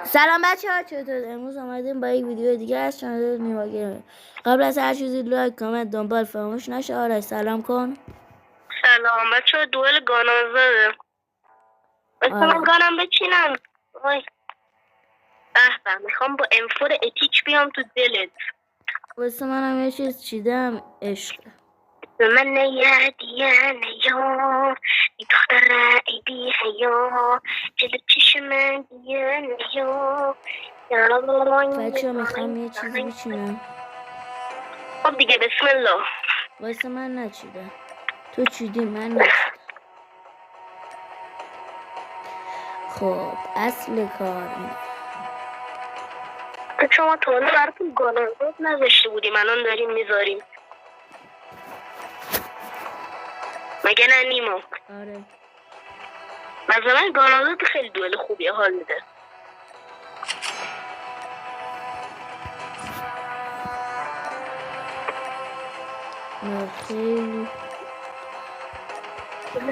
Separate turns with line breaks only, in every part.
سلام بچه ها، چطور؟ امروز آمدیم با یک ویدیو دیگه از چنل نیما گیمر. قبل از هر چیزی لایک، کامنت، دنبال فراموش نشه. آرش سلام کن.
سلام بچه ها، دوئل گانازاده. من گانم بچینم. وای به میخوام با M4 اتیچ بیام تو دلت.
واسه منم یه چیز چیدم. عشق
من یادیه نیام ای دختر ای بی حیا جلو چشم من دیگه نیام.
بچه ها میخوام یه چیزی بچینم.
خب دیگه بسم الله.
واسه من نچیدم، تو چیدی من نچیدم. خب اصل کار اینه.
شما تا حالا براتون گانازاد نذاشته بودیم، الان داریم میذاریم. مگه نه نیما؟
آره
مثلا گانازاد خیلی دوئل خوبیه، حال میده.
خیلی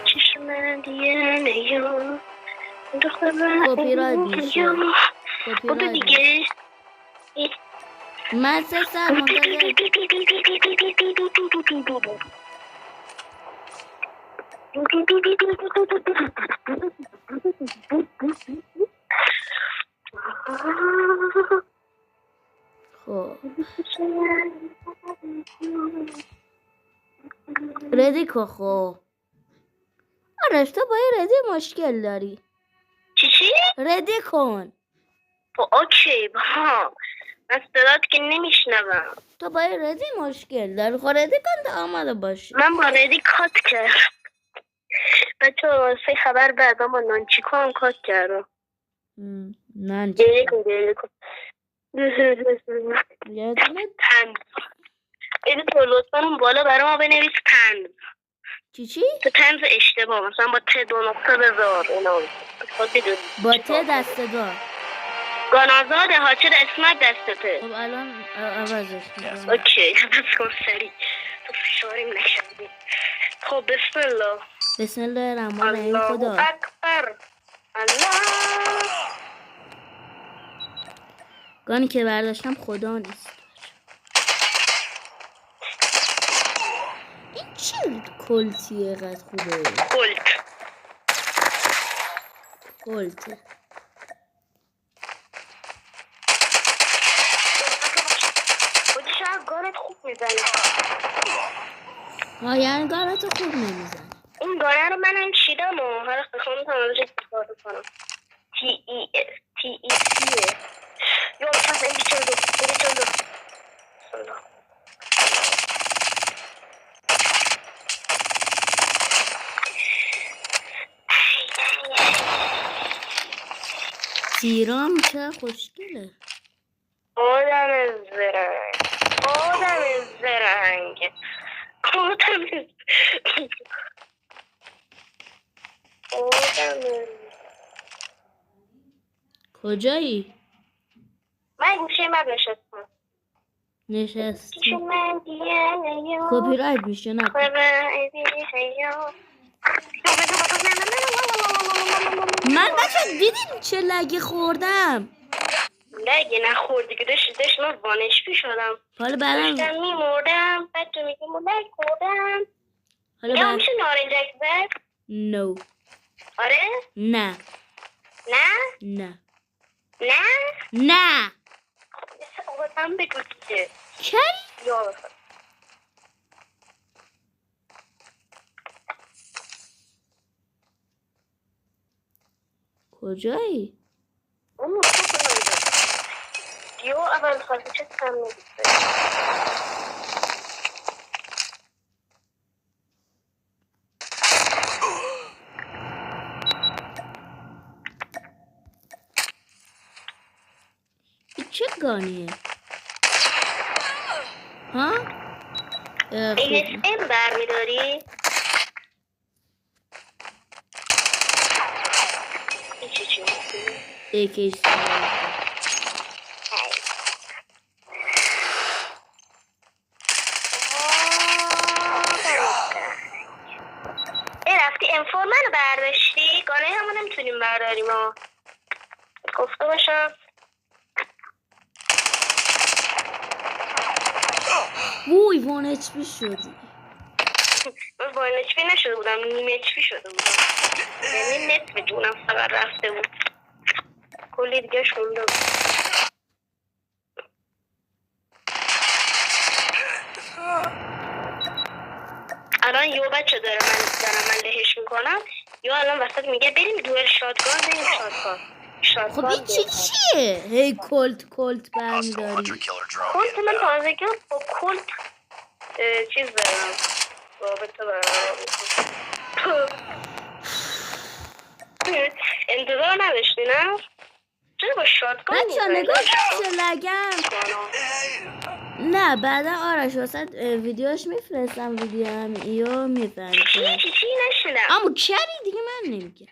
چشم من دیگه نیام
کپی رایت میشه.
بودو دیگه.
من 3 ساعت منتظر خب ردی که خب آرش تو با این ردی مشکل داری.
چی؟
ردی کن.
اوکی با من صدات که نمیشنوم.
تو با این ردی مشکل داری. خب ردی کن تا آماده باشی.
من با ردی کات کردم بچه واسه خبر بعد اما نانچیکو هم کات کردم.
نانچیکو
گریه کن
یادونه
تنز. ایدی تو لطفا اون بالا برای ما بنویس تنز.
چی؟
تو تنز اشتباه مثلا با ت 2 نقطه بذار. اینا
با ت دستگاه
گانازاده ها، چه اسمت دستته.
خب الان عوضش میکنم.
اوکی عوض کن سریع تو فشاریم نشدی. خب بسم الله.
بسم الله الرحمن الرحیم.
الله
خدا
اکبر. الله.
گانی که برداشتم خدا نیست. این چه کلتیه قد خوبه. کلت
خودی شاید گانت خوب میزنی.
یعنی گانتو خوب نمیزنی.
این گانه رو منم چیدم و حالا بخوام تمامش استفاده کنم. TECه یا پس این بیچون دو
تیرام چه خوشگله.
آدم زرنگ
کجایی؟
من گوشه من
نشستی. کپی رایت میشه نکن. من بچه دیدین چه لگی خوردم؟
لگی نخوردی که داشت من وانش پی شدم.
حالا بعدم
داشتم میمردم. بعد تو میگی لگ خوردم. یا میشه نارنجک زد؟
نو.
آره؟
نه
نه؟
نه
نه؟
نه
هم بگو دیگه.
چی؟
یا بخواد
کجایی؟
اون یا اول خواهد چه کم نگیسته.
چه گانیه؟ ها؟
ASM برمیداری؟ چی
یکیش
رفتی انفورمن رو برداشتی؟ گانه همون نمیتونیم برداریم ها. گفته باشم
وای وان اچ پی شدی.
من با نچپی نشده بودم، نیم اچپی شده بودم، یعنی نصف جونم فقط رفته بود، کلی دیگه شونده بود. الان یه بچه داره من لهش میکنم، یا الان وسط میگه بریم دوئل شاتگان، بریم
خب این چیه؟ هی کلت برمیداری.
کلت من تازگی با کلت چیز دارم، رابطه برقرار انتظار نداشتی نه؟ چرا با شاتگان
بچه ها نگاه چه لگم. نه بعدا آرش واسه ویدیوش میفرستم، ویدیو هم ایو میفرستم.
چی نشنم
اما کری دیگه من نمیگم.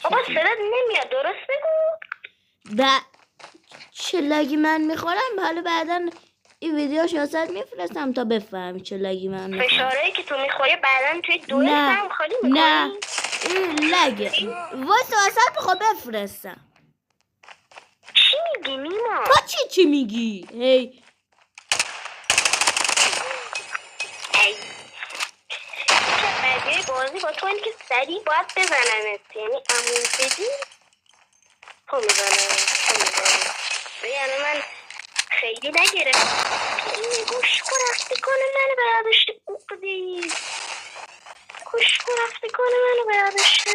بابا صدات نمیاد، درست بگو.
چه لگی من میخورم، حالا بعدا این ویدیوش واسه میفرستم تا بفهمی چه لگی من میخورم.
فشارهایی که تو میخوری بعدا توی دوئل هم خالی میکنی؟
نه این لگه واسه بخواه بفرستم.
چی میگی نیما؟
تو چی میگی؟ هی
بدیه بازی با تو این که سریع باید بزننت، یعنی امون بدی تو میزننت. یعنی من خیلی نگرفت این گوشکو رفتگان منو برداشته اقدی، گوشکو رفتگان منو برداشته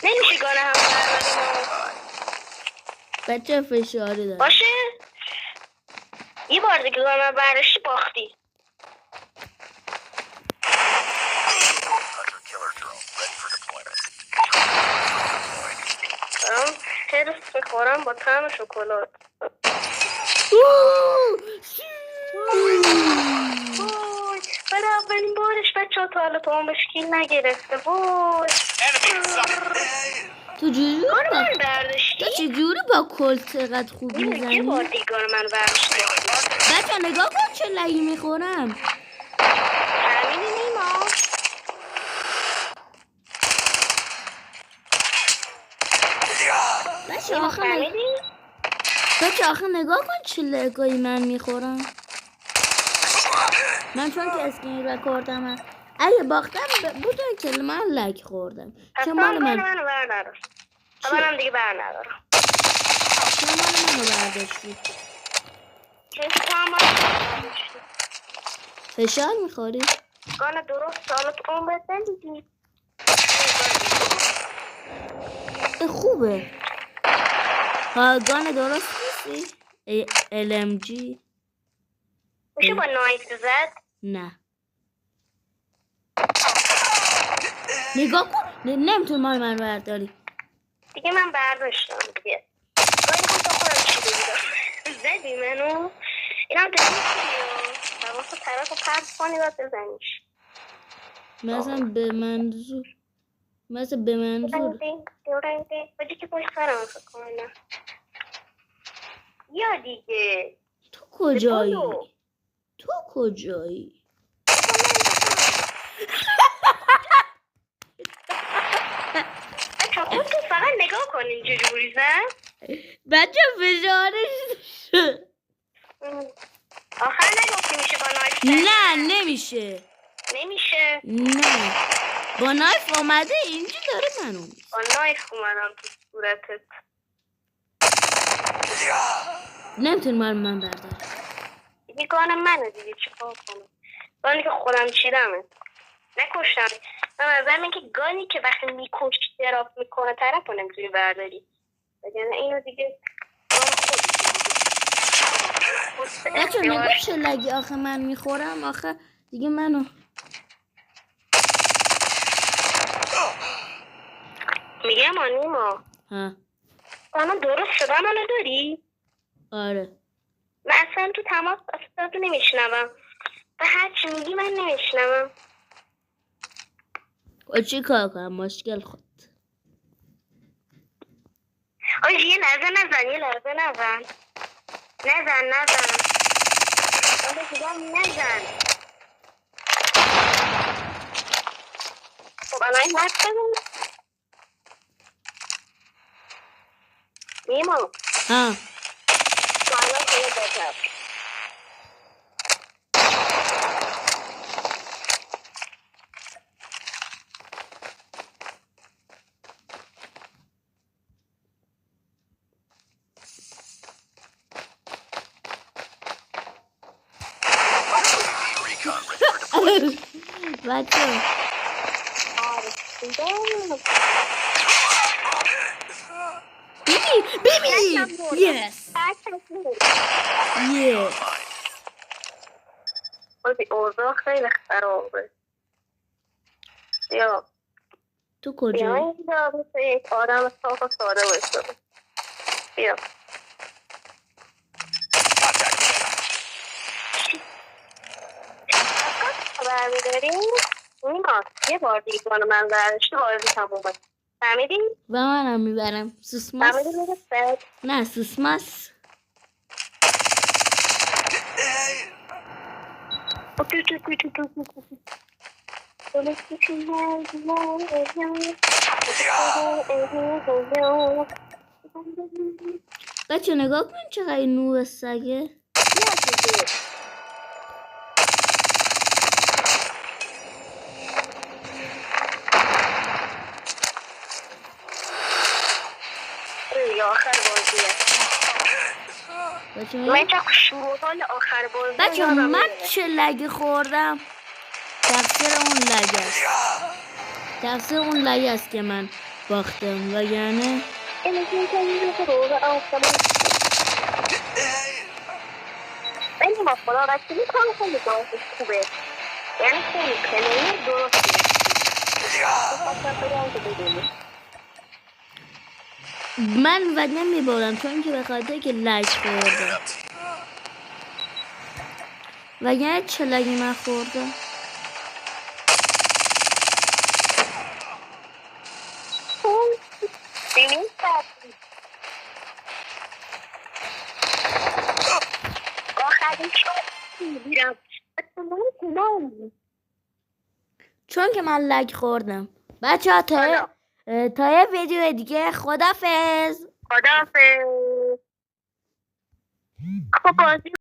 نمیشه گانه هم برداریم
بچه فشاری دارم.
باشه یه بار دیگه گانه برداشتی باختی. هرس میخورم با طعم شکلات. برای اولین بارش بچه ها تا حالا تو هم بشکیل نگرفته بود.
تو جوری
من برداشتی؟
تو چجوری با کلت چقدر خوب میزنی؟
یه بار دیگر من برداشتی.
بچه نگاه کن چه لگی میخورم.
همینی نیما.
بچه آخه نگاه کن چه لگایی من میخورم. من چون که اسکرین رکوردم اگه باختم بودن که من لگ خوردم.
چون مال منو بر ندار. منم دیگه بر ندارم.
چون مال منو برداشتی.
چون تو هم برداشتی.
فشار میخوری؟
گانه درست سالت اون بزن دیدی.
خوبه. ها گانه درست نیستی؟ LMG
میشه با نایف زد؟
نه نگاه کن نمیتون مال من برداری.
دیگه من برداشتم دیگه. گاهی خود خودم چی بودم زدی منو. این هم داریم چیه حواست طرف رو پرد کنی باید بزنیش
مثلا به منظور
بجی که پشت سرم فکر کنم. یا دیگه
تو کجایی؟
بچه خود تو فقط نگاه کنین چجوری زد.
بچه فشارش شد.
آخر نگفتی میشه با نایف؟
نه نمیشه.
نه
با نایف آمده اینجا داره منو
با نایف اومدم تو صورتت.
نمیتونی مال من برداری.
دیگه گانه منه دیگه چیکار کنم. گانی که خودم چیدمه نکشتم. من از همین که گانی که وقتی میکشت دراب میکنه طرف رو نمیتونی برداری. وگرنه اینو دیگه
بچه نگاه چه لگی آخه من میخورم. آخه دیگه منو
میگم نیما آنا درست شده منو داری؟
آره
من اصلا تو تماس اصلا تو نمیشنوم و هرچی میگی من نمیشنوم.
چی کار کنم مشکل خود.
آجی یه لحظه نزن من این حرف بزن نیما
ها
تو الان خیلی بهتر
بچه بیبی یس یس
اوضاع خیلی خرابه بیا
تو
بیا
کجایی؟
اینجا مثل یک آدم صاف و ساده باشه بیا خبر داریم نیما یه بار دیگه کنه من برداشته بازی تمومه فهمیدی؟
و منم میبرم سوسماس
فهمیدی میگه
نه سوسماس بچه نگاه کن چقدر این نور سگه
آخر بازیه
بچه
من چه شروع حال آخر بازی
بچه من چه لگی خوردم تقصیر اون لگ است تقصیر اون لگ است که من باختم وگرنه
این ما خدا رسیلی کام خیلی بازش خوبه یعنی خیلی پلیر درستی
من و نمیبارم چون که به خاطر که لگ خوردم وگرنه چه لگی من خوردم
ببین آخرین شد میرم
چون که من لگ خوردم بچه ها تا یه ویدیو دیگه خدافظ
خداحافظ خب بازی